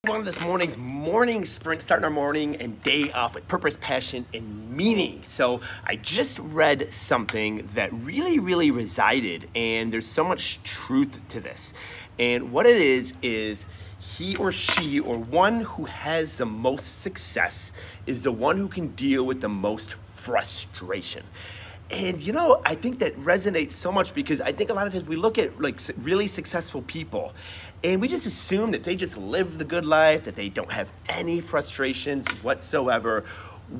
One of this morning's morning sprint, starting our morning and day off with purpose, passion, and meaning. So I just read something that really resided, and there's so much truth to this. And what it is he or she, or one who has the most success, is the one who can deal with the most frustration. And you know, I think that resonates so much because I think a lot of times we look at like really successful people and we just assume that they just live the good life, that they don't have any frustrations whatsoever,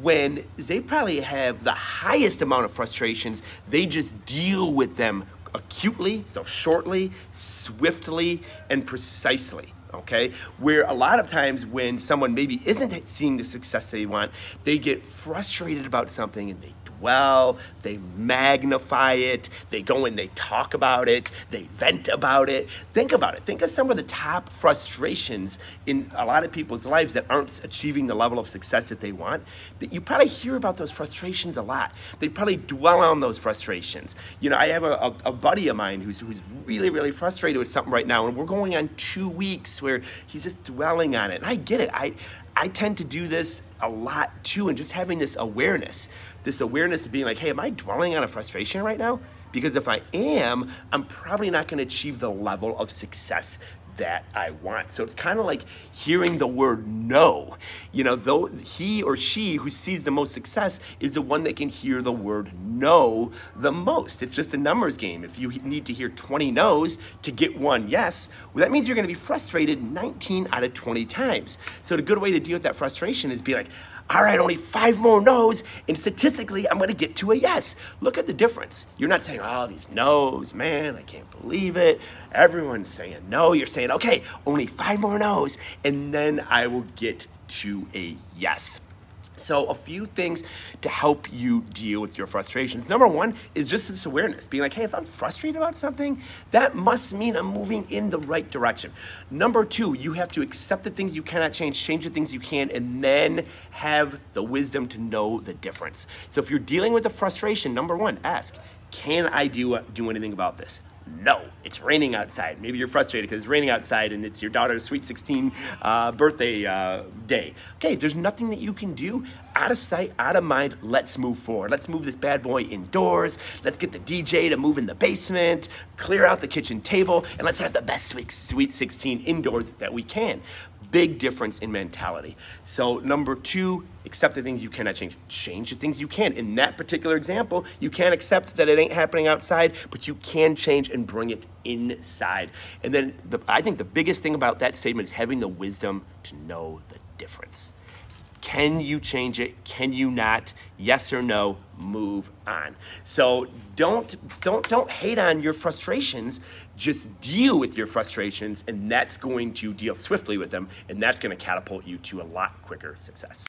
when they probably have the highest amount of frustrations. They just deal with them acutely, so shortly, swiftly, and precisely. Okay, where a lot of times when someone maybe isn't seeing the success they want, they get frustrated about something and they dwell, they magnify it, they go and they talk about it, they vent about it. Think about it. Think of some of the top frustrations in a lot of people's lives that aren't achieving the level of success that they want. That you probably hear about those frustrations a lot. They probably dwell on those frustrations. You know, I have a buddy of mine who's really frustrated with something right now, and we're going on 2 weeks where he's just dwelling on it. And I get it. I tend to do this a lot too, and just having this awareness of being like, hey, am I dwelling on a frustration right now? Because if I am, I'm probably not going to achieve the level of success that I want. So it's kind of like hearing the word no. You know, though he or she who sees the most success is the one that can hear the word no the most. It's just a numbers game. If you need to hear 20 no's to get one yes, well, that means you're going to be frustrated 19 out of 20 times. So the good way to deal with that frustration is be like, all right, only 5 more no's, and statistically, I'm gonna get to a yes. Look at the difference. You're not saying, oh, these no's, man, I can't believe it. Everyone's saying no. You're saying, okay, only 5 more no's, and then I will get to a yes. So a few things to help you deal with your frustrations. Number one is just this awareness, being like, hey, if I'm frustrated about something, that must mean I'm moving in the right direction. Number two, you have to accept the things you cannot change the things you can, and then have the wisdom to know the difference. So if you're dealing with a frustration, number one, ask, can I do anything about this? No, it's raining outside. Maybe you're frustrated because it's raining outside and it's your daughter's sweet 16 birthday day. Okay, there's nothing that you can do. Out of sight, out of mind, let's move forward. Let's move this bad boy indoors. Let's get the DJ to move in the basement, clear out the kitchen table, and let's have the best sweet 16 indoors that we can. Big difference in mentality. So number two, accept the things you cannot change. Change the things you can. In that particular example, you can't accept that it ain't happening outside, but you can change and bring it inside. And then I think the biggest thing about that statement is having the wisdom to know the difference. Can you change it? Can you not? Yes or no, move on. So don't hate on your frustrations, just deal with your frustrations, and that's going to deal swiftly with them, and that's going to catapult you to a lot quicker success.